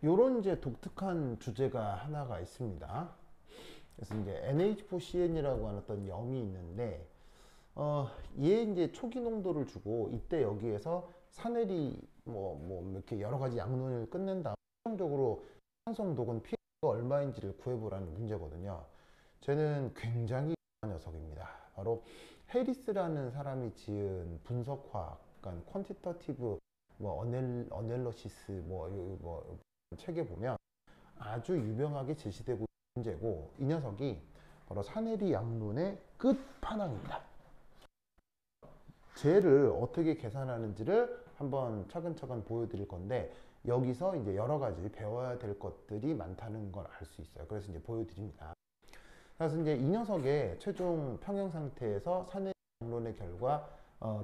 요런 이제 독특한 주제가 하나가 있습니다. 그래서 이제 NH4CN이라고 하는 어떤 염이 있는데, 얘 이제 초기 농도를 주고, 이때 여기에서 산에리 이렇게 여러 가지 양론을 끝낸 다음, 최종적으로 산성독은 pH가 얼마인지를 구해보라는 문제거든요. 쟤는 굉장히 유명한 녀석입니다. 바로 해리스라는 사람이 지은 분석화학, 그러니까 퀀티터티브 어널러시스 책에 보면 아주 유명하게 제시되고 있는 문제고, 이 녀석이 바로 산에리 양론의 끝판왕입니다. 쟤를 어떻게 계산하는지를 한번 차근차근 보여드릴 건데, 여기서 이제 여러 가지 배워야 될 것들이 많다는 걸 알 수 있어요. 그래서 이제 보여드립니다. 그래서 이제 이 녀석의 최종 평형 상태에서 산에리 양론의 결과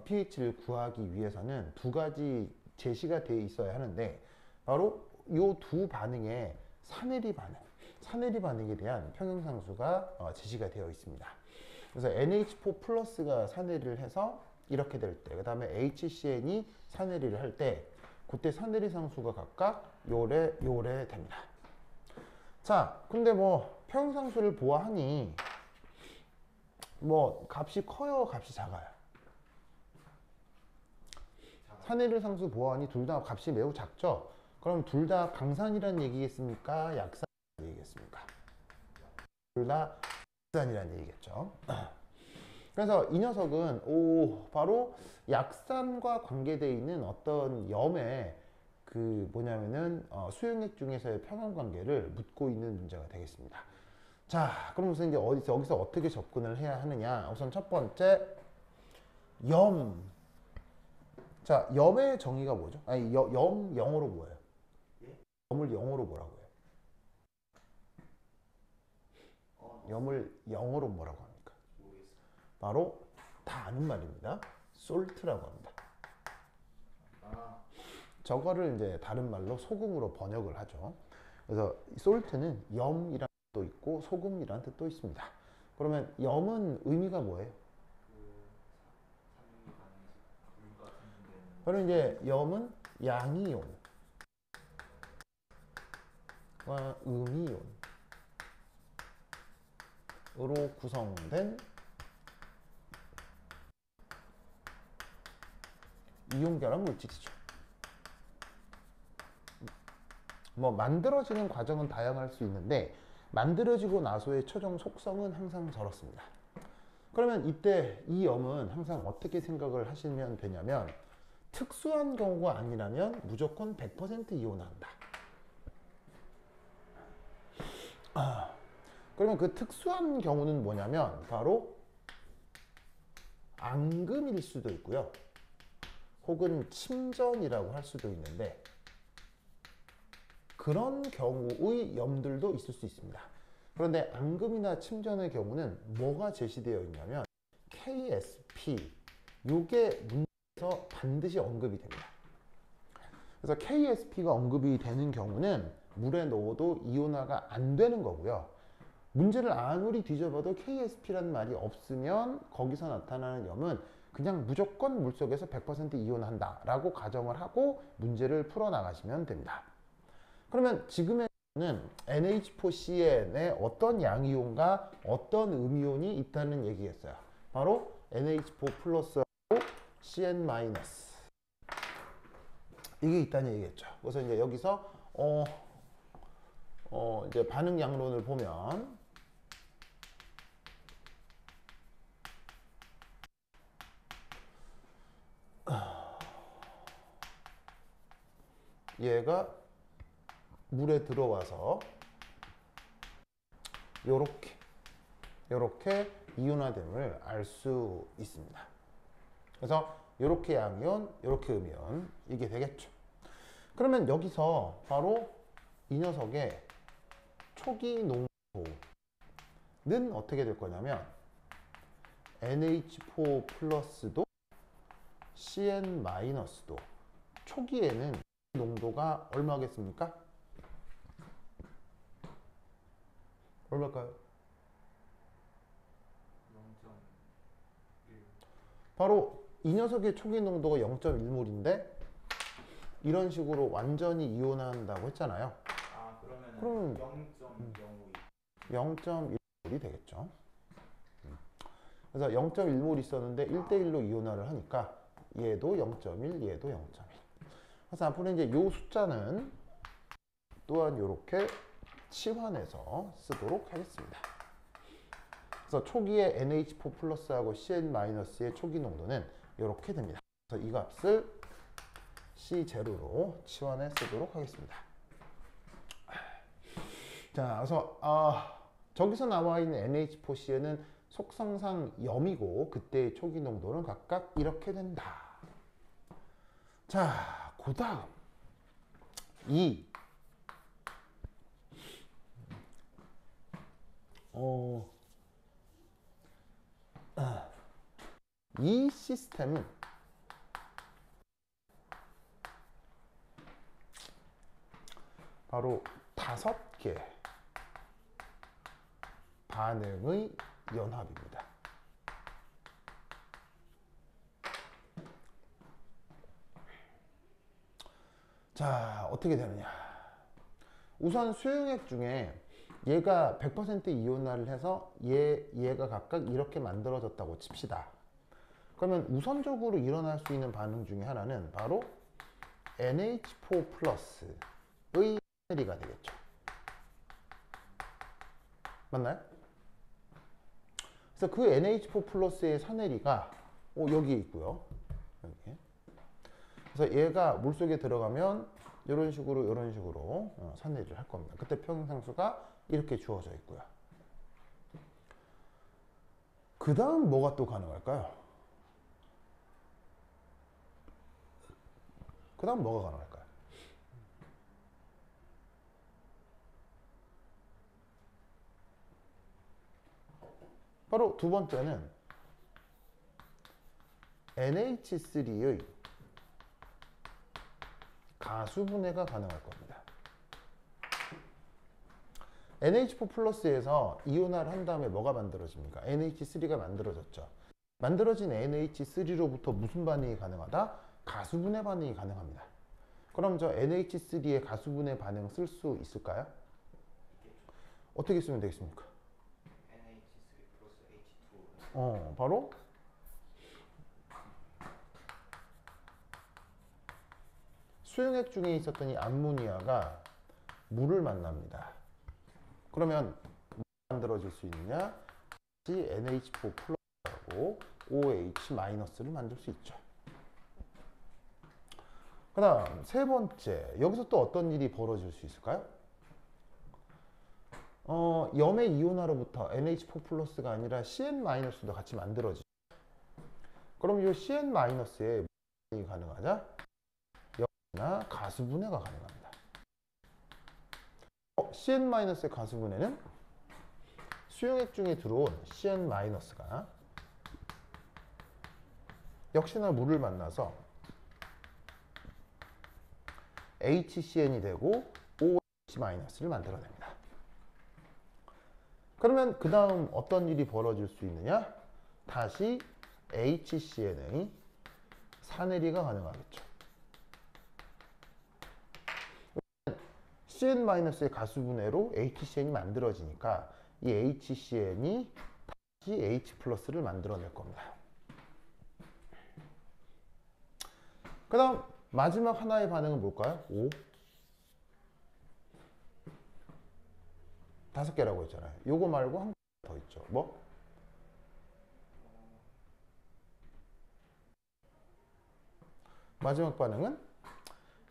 pH를 구하기 위해서는 두 가지 제시가 되어 있어야 하는데, 바로 이 두 반응에 산에리 반응에 대한 평형상수가 제시가 되어 있습니다. 그래서 NH4 플러스가 산에리를 해서 이렇게 될 때, 그 다음에 HCN이 산에리를 할 때, 그때 산에리 상수가 각각 요래 됩니다. 자, 근데 평형상수를 보아하니 값이 커요, 값이 작아요? 산에리 상수 보아하니 둘 다 값이 매우 작죠? 그럼 둘 다 강산이란 얘기겠습니까? 약산이란 얘기겠습니까? 둘 다 약산이란 얘기겠죠. 그래서 이 녀석은 바로 약산과 관계되어 있는 어떤 염의 수용액 중에서의 평형관계를 묻고 있는 문제가 되겠습니다. 자, 그럼 우선 이제 여기서 어떻게 접근을 해야 하느냐? 우선 첫 번째, 염. 자, 염의 정의가 뭐죠? 아니, 염 영어로 뭐예요? 염을 영어로 뭐라고 해요? 염을 영어로 뭐라고 합니까? 바로 다 아는 말입니다. 솔트라고 합니다. 저거를 이제 다른 말로 소금으로 번역을 하죠. 그래서 솔트는 염이라는 뜻도 있고 소금이라는 뜻도 있습니다. 그러면 염은 의미가 뭐예요? 그럼 이제 염은 양이온과 음이온으로 구성된 이온결합 물질이죠. 만들어지는 과정은 다양할 수 있는데, 만들어지고 나서의 최종 속성은 항상 저렇습니다. 그러면 이때 이 염은 항상 어떻게 생각을 하시면 되냐면, 특수한 경우가 아니라면 무조건 100% 이온화한다. 그러면 그 특수한 경우는 뭐냐면 바로 앙금일 수도 있고요, 혹은 침전이라고 할 수도 있는데, 그런 경우의 염들도 있을 수 있습니다. 그런데 앙금이나 침전의 경우는 뭐가 제시되어 있냐면 KSP, 요게 문제에서 반드시 언급이 됩니다. 그래서 KSP가 언급이 되는 경우는 물에 넣어도 이온화가 안 되는 거고요. 문제를 아무리 뒤져봐도 KSP라는 말이 없으면 거기서 나타나는 염은 그냥 무조건 물속에서 100% 이온한다 라고 가정을 하고 문제를 풀어나가시면 됩니다. 그러면 지금의 NH4CN에 어떤 양이온과 어떤 음이온이 있다는 얘기겠어요. 바로 NH4 플러스하고 CN 마이너스, 이게 있다는 얘기겠죠. 그래서 이제 여기서 이제 반응 양론을 보면 얘가 물에 들어와서 요렇게 이온화됨을 알 수 있습니다. 그래서 요렇게 양이온, 요렇게 음이온, 이게 되겠죠. 그러면 여기서 바로 이 녀석의 초기 농도는 어떻게 될 거냐면 NH4 플러스도 CN 마이너스도 초기에는 농도가 얼마겠습니까? 얼마일까요? 0.1. 바로 이 녀석의 초기 농도가 0.1몰인데 이런 식으로 완전히 이온화한다고 했잖아요. 그러면 0.05. 0.1몰이 되겠죠. 그래서 0.1몰 있었는데 1대1로 이온화를 하니까 얘도 0.1, 얘도 0.1. 그래서 앞으로 이제 요 숫자는 또한 이렇게 치환해서 쓰도록 하겠습니다. 그래서 초기의 NH4 플러스하고 CN-의 초기 농도는 이렇게 됩니다. 그래서 이 값을 C0로 치환해 쓰도록 하겠습니다. 자, 그래서 저기서 나와 있는 NH4Cn은 속성상 염이고 그때의 초기 농도는 각각 이렇게 된다. 자, 그 다음 이 시스템은 바로 5개 반응의 연합입니다. 자, 어떻게 되느냐. 우선 수용액 중에 얘가 100% 이온화를 해서 얘가 각각 이렇게 만들어졌다고 칩시다. 그러면 우선적으로 일어날 수 있는 반응 중에 하나는 바로 NH4 플러스의 사내리가 되겠죠. 맞나요? 그래서 그 NH4 플러스의 사내리가 여기에 있고요. 여기. 그래서 얘가 물속에 들어가면 이런 식으로 산내리를 할 겁니다. 그때 평행상수가 이렇게 주어져 있고요. 그 다음 뭐가 또 가능할까요? 그 다음 뭐가 가능할까요? 바로 두 번째는 NH3의 가수분해가 가능할 겁니다. NH4 플러스에서 이온화를 한 다음에 뭐가 만들어집니까? NH3가 만들어졌죠. 만들어진 NH3로부터 무슨 반응이 가능하다? 가수분해 반응이 가능합니다. 그럼 저 NH3의 가수분해 반응 쓸 수 있을까요? 어떻게 쓰면 되겠습니까? NH3 플러스 H2. 바로 수용액 중에 있었던 이 암모니아가 물을 만납니다. 그러면 뭐 만들어질 수 있느냐? NH4 플러스하고 OH-를 만들 수 있죠. 그 다음 세 번째, 여기서 또 어떤 일이 벌어질 수 있을까요? 염의 이온화로부터 NH4 플러스가 아니라 CN-도 같이 만들어지죠. 그럼 이 CN-에 무슨 일이 가능하냐? 염이나 가수분해가 가능합니다. CN-의 가수분해는 수용액 중에 들어온 CN-가 역시나 물을 만나서 HCn이 되고 OH-를 만들어냅니다. 그러면 그 다음 어떤 일이 벌어질 수 있느냐? 다시 HCn의 산내리가 가능하겠죠. CN-의 가수분해로 HCn이 만들어지니까 이 HCn이 다시 H+를 만들어낼 겁니다. 그 다음 마지막 하나의 반응은 뭘까요? 5. 5개라고 했잖아요. 요거 말고 한 개 더 있죠. 뭐? 마지막 반응은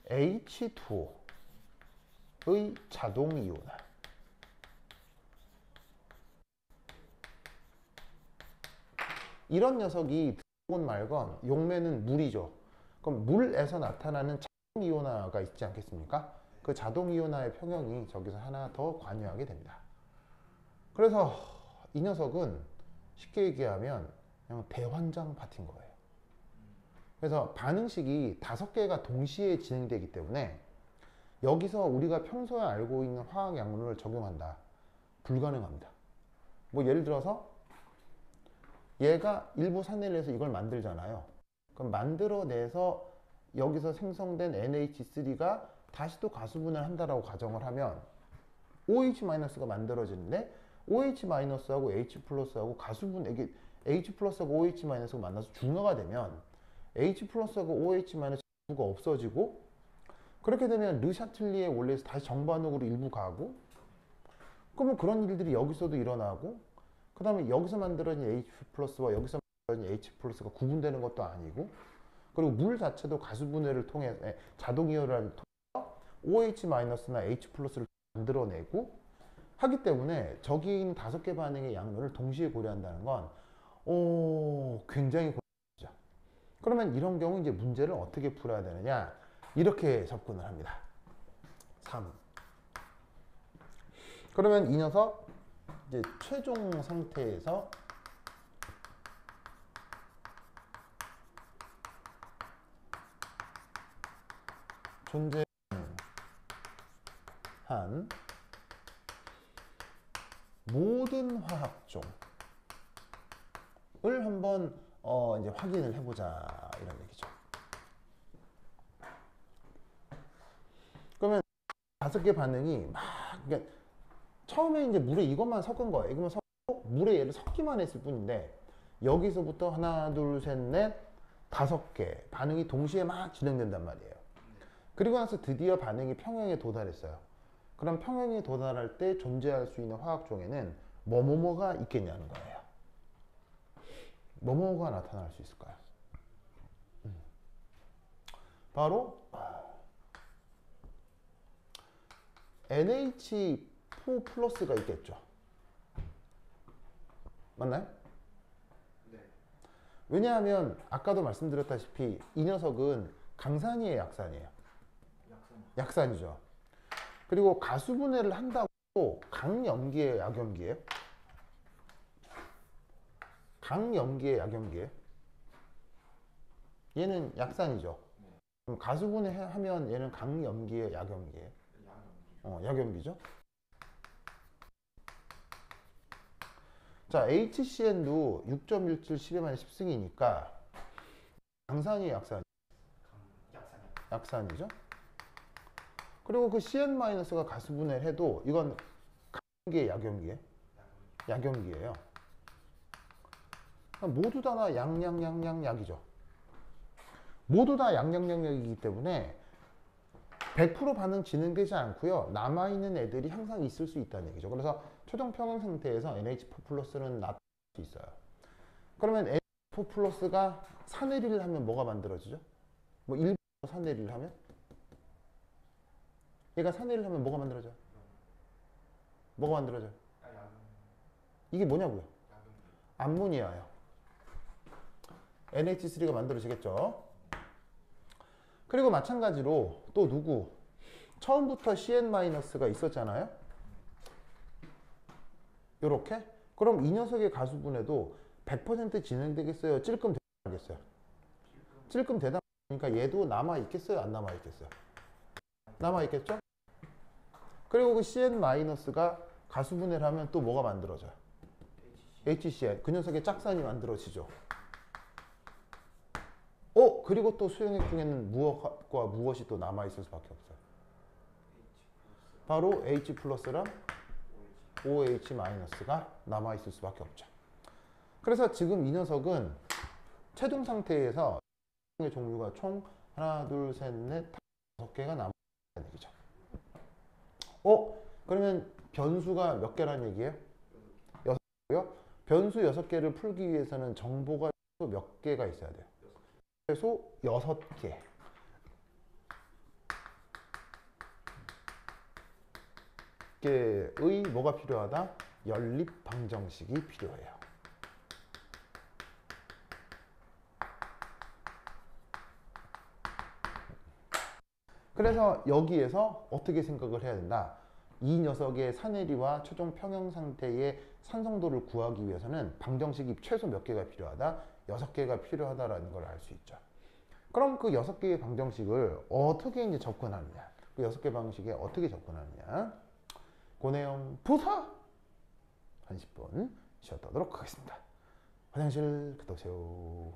H2O의 자동 이온화. 이런 녀석이 들어건 말건 용매는 물이죠. 그럼 물에서 나타나는 자동 이온화가 있지 않겠습니까? 그 자동 이온화의 평형이 저기서 하나 더 관여하게 됩니다. 그래서 이 녀석은 쉽게 얘기하면 그냥 대환장 파티인 거예요. 그래서 반응식이 5개가 동시에 진행되기 때문에 여기서 우리가 평소에 알고 있는 화학 약물을 적용한다. 불가능합니다. 뭐 예를 들어서 얘가 일부 산내를 해서 이걸 만들잖아요. 그럼 만들어내서 여기서 생성된 NH3가 다시 또 가수분해를 한다라고 가정을 하면 OH-가 만들어지는데 OH-하고 H+하고 가수분 이게 H+하고 OH-가 만나서 중화가 되면 H+하고 OH- 가 없어지고 그렇게 되면 르샤틀리의 원리에서 다시 정반응으로 일부 가고 그러면 그런 일들이 여기서도 일어나고 그 다음에 여기서 만들어진 H+와 여기서 만들어진 H+가 구분되는 것도 아니고 그리고 물 자체도 가수분해를 통해 자동이온을 통해서 OH-나 H+를 만들어내고 하기 때문에 저기 있는 5개 반응의 양면을 동시에 고려한다는 건 굉장히 고려하죠. 그러면 이런 경우 이제 문제를 어떻게 풀어야 되느냐 이렇게 접근을 합니다. 3. 그러면 이 녀석 이제 최종 상태에서 존재한 모든 화학종을 한번 이제 확인을 해보자 이런 얘기죠. 그러면 5개 반응이 막 그러니까 처음에 이제 물에 이것만 섞은 거예요. 이것만 섞고 물에 얘를 섞기만 했을 뿐인데 여기서부터 하나, 둘, 셋, 넷, 5개 반응이 동시에 막 진행된단 말이에요. 그리고 나서 드디어 반응이 평형에 도달했어요. 그럼 평형에 도달할 때 존재할 수 있는 화학종에는 뭐뭐뭐가 있겠냐는 거예요. 뭐뭐가 나타날 수 있을까요? 바로 NH4 플러스가 있겠죠. 맞나요? 네. 왜냐하면 아까도 말씀드렸다시피 이 녀석은 강산이에요, 약산이에요? 약산이죠. 그리고 가수분해를 한다고 강염기예요, 약염기예요? 강염기예요, 약염기예요? 얘는 약산이죠. 그럼 가수분해 하면 얘는 강염기예요, 약염기예요? 약염기죠. 자, HCn도 6.17 10의 10승이니까 강산이에요, 약산? 약산이죠. 그리고 그 CN-가 가수분해를 해도 이건 강염기예요, 약염기예요? 약염기예요. 모두 다 양양양양약이죠. 모두 다 양양양약이기 때문에 100% 반응 진행되지 않고요. 남아있는 애들이 항상 있을 수 있다는 얘기죠. 그래서 최종 평형 상태에서 NH4+는 나타날 수 있어요. 그러면 NH4+가 산해리를 하면 뭐가 만들어지죠? 뭐 일부 산해리를 하면? 얘가 산해리를 하면 뭐가 만들어져요? 뭐가 만들어져요? 이게 뭐냐고요? 암모니아예요. NH3가 만들어지겠죠. 그리고 마찬가지로 또 누구? 처음부터 CN-가 있었잖아요. 요렇게? 그럼 이 녀석의 가수분해도 100% 진행되겠어요? 찔끔 되겠어요? 찔끔 되다 보니까 얘도 남아있겠어요? 안 남아있겠어요? 남아있겠죠? 그리고 그 CN-가 가수분해를 하면 또 뭐가 만들어져요? HCl. 그 녀석의 짝산이 만들어지죠. 그리고 또 수용액 중에는 무엇과 무엇이 또 남아있을 수밖에 없어요. 바로 H+랑 OH-가 남아있을 수밖에 없죠. 그래서 지금 이 녀석은 최종 상태에서 종류가 총 하나, 둘, 셋, 넷, 5개가 남아있다는 얘기죠. 그러면 변수가 몇 개란 얘기예요? 6개요? 변수 6개를 풀기 위해서는 정보가 몇 개가 있어야 돼요? 최소 6개. 개의 뭐가 필요하다? 연립 방정식이 필요해요. 그래서 여기에서 어떻게 생각을 해야 된다? 이 녀석의 산해리와 최종 평형 상태의 산성도를 구하기 위해서는 방정식이 최소 몇 개가 필요하다? 6개가 필요하다라는 걸 알 수 있죠. 그럼 그 6개의 방정식을 어떻게 이제 접근하느냐? 그 6개 방식에 어떻게 접근하느냐? 그 내용 부사 한 10분 쉬었다 하도록 하겠습니다. 화장실 갔다 오세요.